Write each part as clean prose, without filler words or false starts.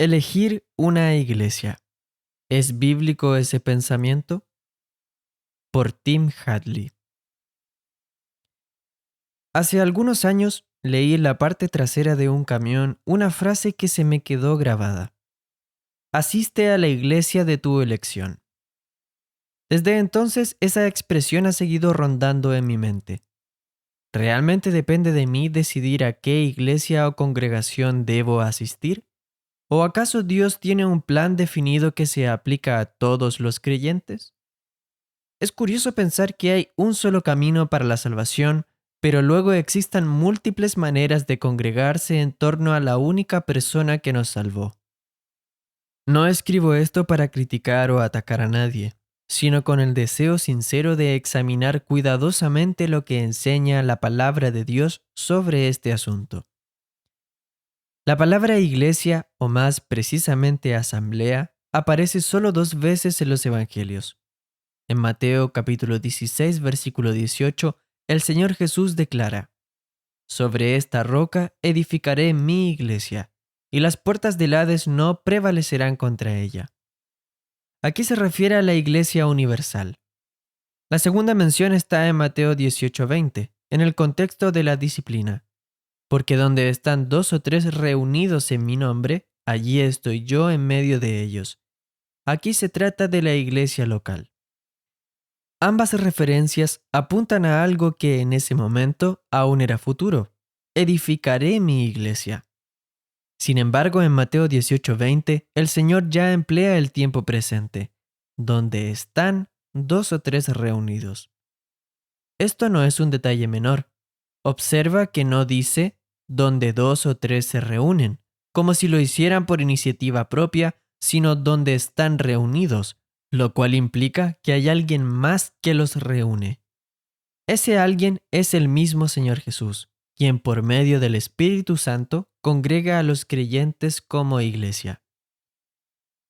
Elegir una iglesia. ¿Es bíblico ese pensamiento? Por Tim Hadley. Hace algunos años leí en la parte trasera de un camión una frase que se me quedó grabada. Asiste a la iglesia de tu elección. Desde entonces esa expresión ha seguido rondando en mi mente. ¿Realmente depende de mí decidir a qué iglesia o congregación debo asistir? ¿O acaso Dios tiene un plan definido que se aplica a todos los creyentes? Es curioso pensar que hay un solo camino para la salvación, pero luego existan múltiples maneras de congregarse en torno a la única persona que nos salvó. No escribo esto para criticar o atacar a nadie, sino con el deseo sincero de examinar cuidadosamente lo que enseña la palabra de Dios sobre este asunto. La palabra iglesia, o más precisamente asamblea, aparece solo 2 veces en los evangelios. En Mateo capítulo 16, versículo 18, el Señor Jesús declara: Sobre esta roca edificaré mi iglesia, y las puertas del Hades no prevalecerán contra ella. Aquí se refiere a la iglesia universal. La segunda mención está en Mateo 18:20, en el contexto de la disciplina. Porque donde están 2 o 3 reunidos en mi nombre, allí estoy yo en medio de ellos. Aquí se trata de la iglesia local. Ambas referencias apuntan a algo que en ese momento aún era futuro. Edificaré mi iglesia. Sin embargo, en Mateo 18:20, el Señor ya emplea el tiempo presente, donde están 2 o 3 reunidos. Esto no es un detalle menor. Observa que no dice donde 2 o 3 se reúnen, como si lo hicieran por iniciativa propia, sino donde están reunidos, lo cual implica que hay alguien más que los reúne. Ese alguien es el mismo Señor Jesús, quien por medio del Espíritu Santo congrega a los creyentes como iglesia.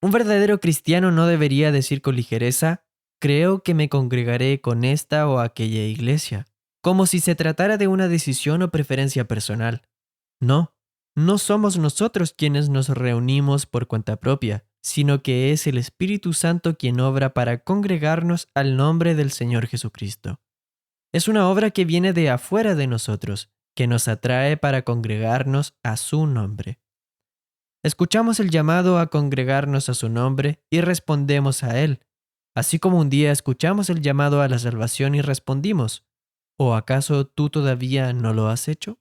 Un verdadero cristiano no debería decir con ligereza: creo que me congregaré con esta o aquella iglesia, como si se tratara de una decisión o preferencia personal. No, no somos nosotros quienes nos reunimos por cuenta propia, sino que es el Espíritu Santo quien obra para congregarnos al nombre del Señor Jesucristo. Es una obra que viene de afuera de nosotros, que nos atrae para congregarnos a su nombre. Escuchamos el llamado a congregarnos a su nombre y respondemos a él, así como un día escuchamos el llamado a la salvación y respondimos: ¿o acaso tú todavía no lo has hecho?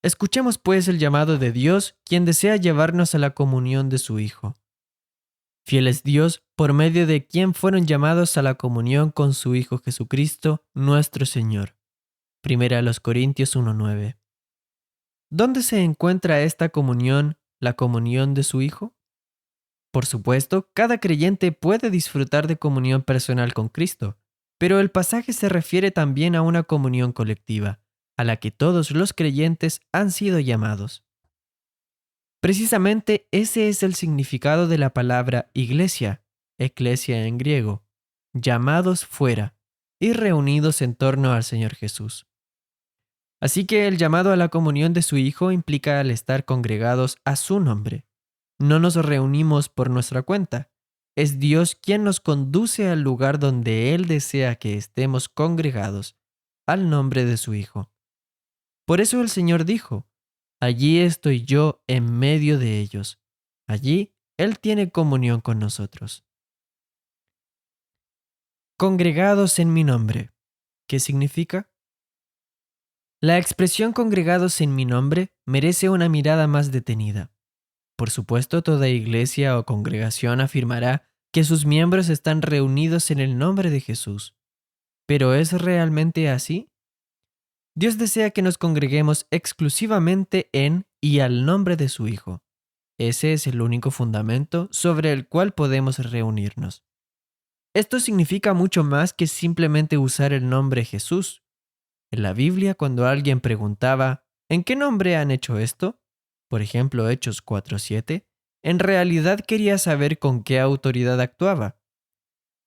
Escuchemos pues el llamado de Dios, quien desea llevarnos a la comunión de su Hijo. Fiel es Dios, por medio de quien fueron llamados a la comunión con su Hijo Jesucristo, nuestro Señor. 1 Corintios 1:9. ¿Dónde se encuentra esta comunión, la comunión de su Hijo? Por supuesto, cada creyente puede disfrutar de comunión personal con Cristo, pero el pasaje se refiere también a una comunión colectiva, a la que todos los creyentes han sido llamados. Precisamente ese es el significado de la palabra iglesia, eclesia en griego, llamados fuera y reunidos en torno al Señor Jesús. Así que el llamado a la comunión de su Hijo implica el estar congregados a su nombre. No nos reunimos por nuestra cuenta. Es Dios quien nos conduce al lugar donde Él desea que estemos congregados, al nombre de su Hijo. Por eso el Señor dijo: allí estoy yo en medio de ellos. Allí Él tiene comunión con nosotros. Congregados en mi nombre. ¿Qué significa? La expresión congregados en mi nombre merece una mirada más detenida. Por supuesto, toda iglesia o congregación afirmará que sus miembros están reunidos en el nombre de Jesús. ¿Pero es realmente así? Dios desea que nos congreguemos exclusivamente en y al nombre de su Hijo. Ese es el único fundamento sobre el cual podemos reunirnos. Esto significa mucho más que simplemente usar el nombre Jesús. En la Biblia, cuando alguien preguntaba: ¿en qué nombre han hecho esto? Por ejemplo, Hechos 4:7, en realidad quería saber con qué autoridad actuaba.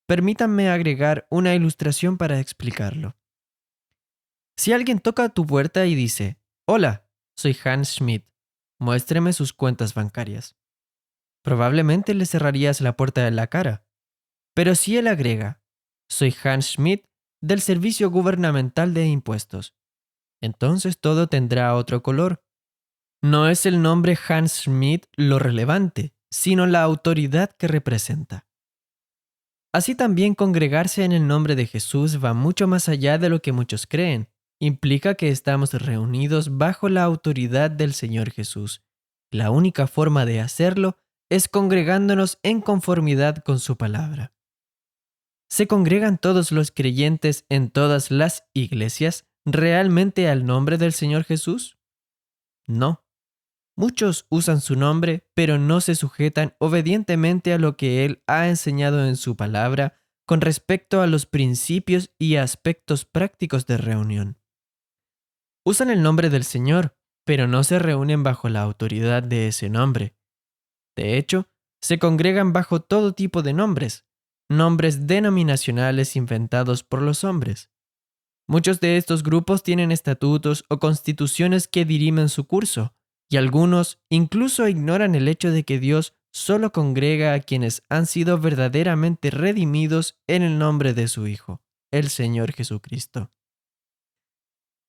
Permítanme agregar una ilustración para explicarlo. Si alguien toca a tu puerta y dice: hola, soy Hans Schmidt, muéstreme sus cuentas bancarias. Probablemente le cerrarías la puerta en la cara. Pero si él agrega, soy Hans Schmidt del Servicio Gubernamental de Impuestos, entonces todo tendrá otro color. No es el nombre Hans Schmidt lo relevante, sino la autoridad que representa. Así también congregarse en el nombre de Jesús va mucho más allá de lo que muchos creen. Implica que estamos reunidos bajo la autoridad del Señor Jesús. La única forma de hacerlo es congregándonos en conformidad con su palabra. ¿Se congregan todos los creyentes en todas las iglesias realmente al nombre del Señor Jesús? No. Muchos usan su nombre, pero no se sujetan obedientemente a lo que Él ha enseñado en su palabra con respecto a los principios y aspectos prácticos de reunión. Usan el nombre del Señor, pero no se reúnen bajo la autoridad de ese nombre. De hecho, se congregan bajo todo tipo de nombres denominacionales inventados por los hombres. Muchos de estos grupos tienen estatutos o constituciones que dirimen su curso, y algunos incluso ignoran el hecho de que Dios solo congrega a quienes han sido verdaderamente redimidos en el nombre de su Hijo, el Señor Jesucristo.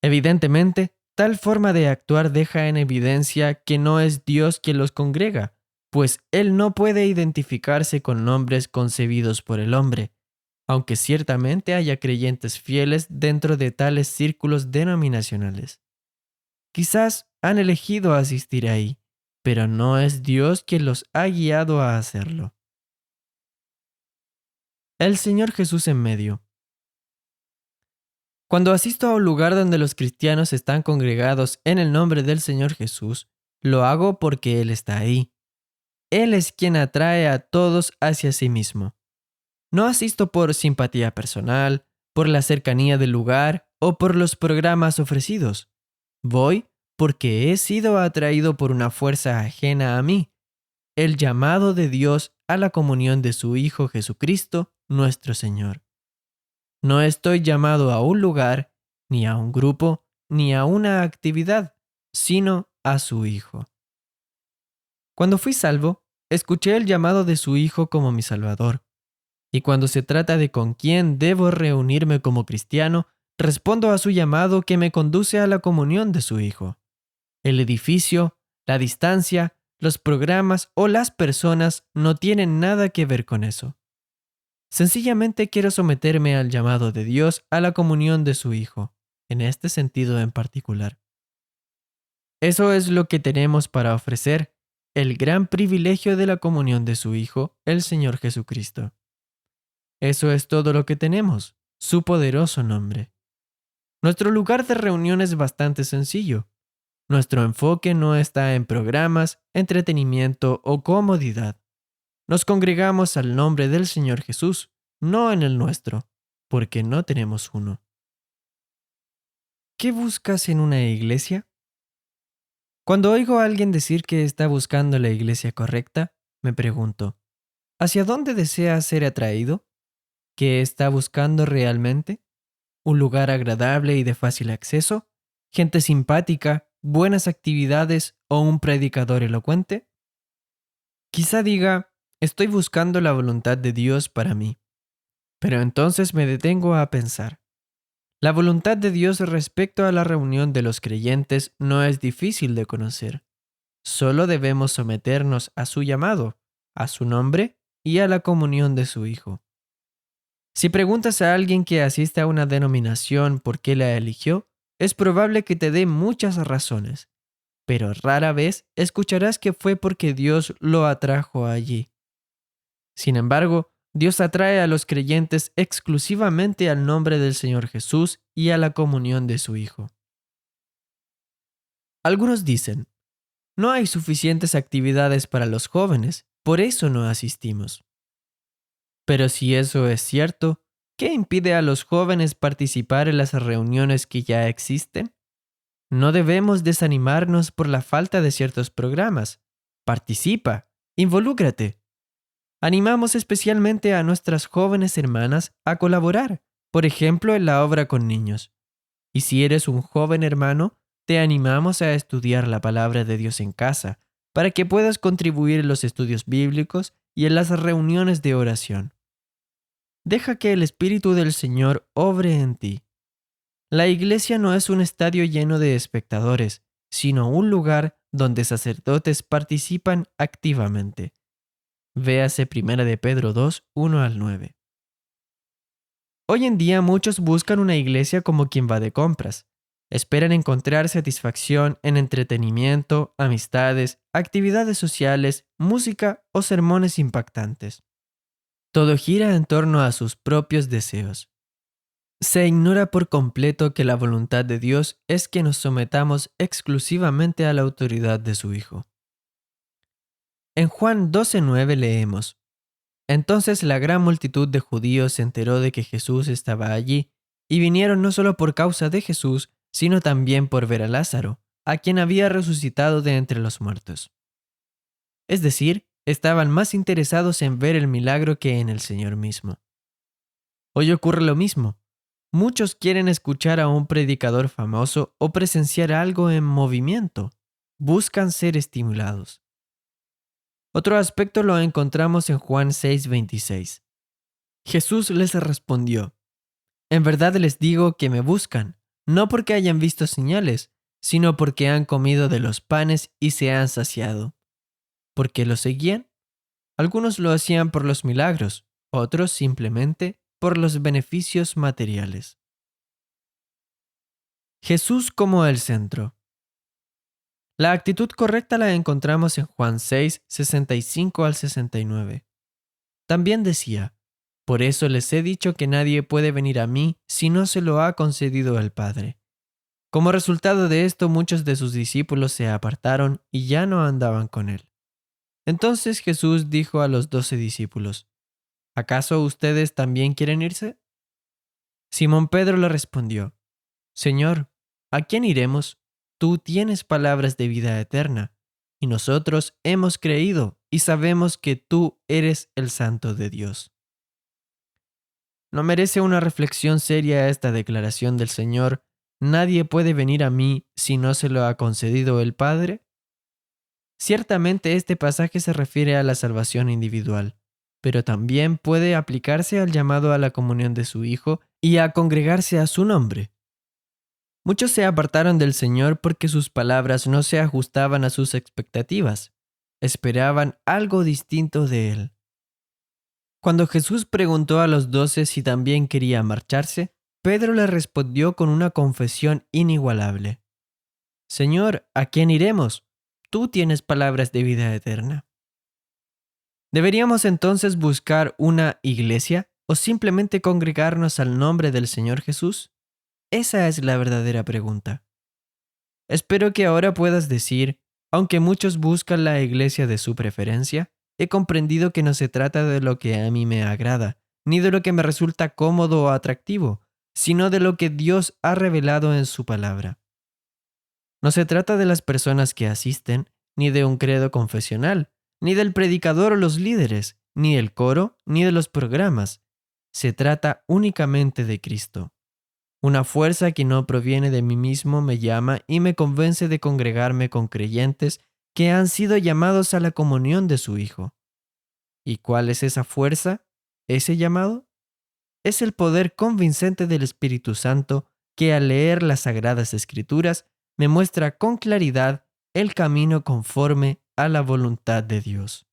Evidentemente, tal forma de actuar deja en evidencia que no es Dios quien los congrega, pues Él no puede identificarse con nombres concebidos por el hombre, aunque ciertamente haya creyentes fieles dentro de tales círculos denominacionales. Quizás han elegido asistir ahí, pero no es Dios quien los ha guiado a hacerlo. El Señor Jesús en medio. Cuando asisto a un lugar donde los cristianos están congregados en el nombre del Señor Jesús, lo hago porque Él está ahí. Él es quien atrae a todos hacia sí mismo. No asisto por simpatía personal, por la cercanía del lugar o por los programas ofrecidos. Voy porque he sido atraído por una fuerza ajena a mí, el llamado de Dios a la comunión de su Hijo Jesucristo, nuestro Señor. No estoy llamado a un lugar, ni a un grupo, ni a una actividad, sino a su Hijo. Cuando fui salvo, escuché el llamado de su Hijo como mi Salvador. Y cuando se trata de con quién debo reunirme como cristiano, respondo a su llamado que me conduce a la comunión de su Hijo. El edificio, la distancia, los programas o las personas no tienen nada que ver con eso. Sencillamente quiero someterme al llamado de Dios a la comunión de su Hijo, en este sentido en particular. Eso es lo que tenemos para ofrecer, el gran privilegio de la comunión de su Hijo, el Señor Jesucristo. Eso es todo lo que tenemos, su poderoso nombre. Nuestro lugar de reunión es bastante sencillo. Nuestro enfoque no está en programas, entretenimiento o comodidad. Nos congregamos al nombre del Señor Jesús, no en el nuestro, porque no tenemos uno. ¿Qué buscas en una iglesia? Cuando oigo a alguien decir que está buscando la iglesia correcta, me pregunto, ¿hacia dónde desea ser atraído? ¿Qué está buscando realmente? ¿Un lugar agradable y de fácil acceso? ¿Gente simpática? ¿Buenas actividades o un predicador elocuente? Quizá diga, estoy buscando la voluntad de Dios para mí. Pero entonces me detengo a pensar. La voluntad de Dios respecto a la reunión de los creyentes no es difícil de conocer. Solo debemos someternos a su llamado, a su nombre y a la comunión de su Hijo. Si preguntas a alguien que asiste a una denominación por qué la eligió, es probable que te dé muchas razones, pero rara vez escucharás que fue porque Dios lo atrajo allí. Sin embargo, Dios atrae a los creyentes exclusivamente al nombre del Señor Jesús y a la comunión de su Hijo. Algunos dicen, no hay suficientes actividades para los jóvenes, por eso no asistimos. Pero si eso es cierto, ¿qué impide a los jóvenes participar en las reuniones que ya existen? No debemos desanimarnos por la falta de ciertos programas. Participa, involúcrate. Animamos especialmente a nuestras jóvenes hermanas a colaborar, por ejemplo, en la obra con niños. Y si eres un joven hermano, Te animamos a estudiar la palabra de Dios en casa, para que puedas contribuir en los estudios bíblicos y en las reuniones de oración. Deja que el Espíritu del Señor obre en ti. La iglesia no es un estadio lleno de espectadores, sino un lugar donde sacerdotes participan activamente. Véase 1 de Pedro 2, 1 al 9. Hoy en día muchos buscan una iglesia como quien va de compras. Esperan encontrar satisfacción en entretenimiento, amistades, actividades sociales, música o sermones impactantes. Todo gira en torno a sus propios deseos. Se ignora por completo que la voluntad de Dios es que nos sometamos exclusivamente a la autoridad de su Hijo. En Juan 12:9 leemos: Entonces la gran multitud de judíos se enteró de que Jesús estaba allí, y vinieron no solo por causa de Jesús, sino también por ver a Lázaro, a quien había resucitado de entre los muertos. Es decir, estaban más interesados en ver el milagro que en el Señor mismo. Hoy ocurre lo mismo. Muchos quieren escuchar a un predicador famoso o presenciar algo en movimiento. Buscan ser estimulados. Otro aspecto lo encontramos en Juan 6:26. Jesús les respondió: En verdad les digo que me buscan, no porque hayan visto señales, sino porque han comido de los panes y se han saciado. ¿Por qué lo seguían? Algunos lo hacían por los milagros, otros simplemente por los beneficios materiales. Jesús como el centro. La actitud correcta la encontramos en Juan 6, 65 al 69. También decía: Por eso les he dicho que nadie puede venir a mí si no se lo ha concedido el Padre. Como resultado de esto, muchos de sus discípulos se apartaron y ya no andaban con él. Entonces Jesús dijo a los 12 discípulos: ¿Acaso ustedes también quieren irse? Simón Pedro le respondió: Señor, ¿a quién iremos? Tú tienes palabras de vida eterna, y nosotros hemos creído y sabemos que tú eres el Santo de Dios. ¿No merece una reflexión seria esta declaración del Señor: Nadie puede venir a mí si no se lo ha concedido el Padre? Ciertamente este pasaje se refiere a la salvación individual, pero también puede aplicarse al llamado a la comunión de su Hijo y a congregarse a su nombre. Muchos se apartaron del Señor porque sus palabras no se ajustaban a sus expectativas. Esperaban algo distinto de Él. Cuando Jesús preguntó a los 12 si también quería marcharse, Pedro le respondió con una confesión inigualable: Señor, ¿a quién iremos? Tú tienes palabras de vida eterna. ¿Deberíamos entonces buscar una iglesia o simplemente congregarnos al nombre del Señor Jesús? Esa es la verdadera pregunta. Espero que ahora puedas decir: aunque muchos buscan la iglesia de su preferencia, he comprendido que no se trata de lo que a mí me agrada, ni de lo que me resulta cómodo o atractivo, sino de lo que Dios ha revelado en su palabra. No se trata de las personas que asisten, ni de un credo confesional, ni del predicador o los líderes, ni del coro, ni de los programas. Se trata únicamente de Cristo. Una fuerza que no proviene de mí mismo me llama y me convence de congregarme con creyentes que han sido llamados a la comunión de su Hijo. ¿Y cuál es esa fuerza? ¿Ese llamado? Es el poder convincente del Espíritu Santo que al leer las Sagradas Escrituras me muestra con claridad el camino conforme a la voluntad de Dios.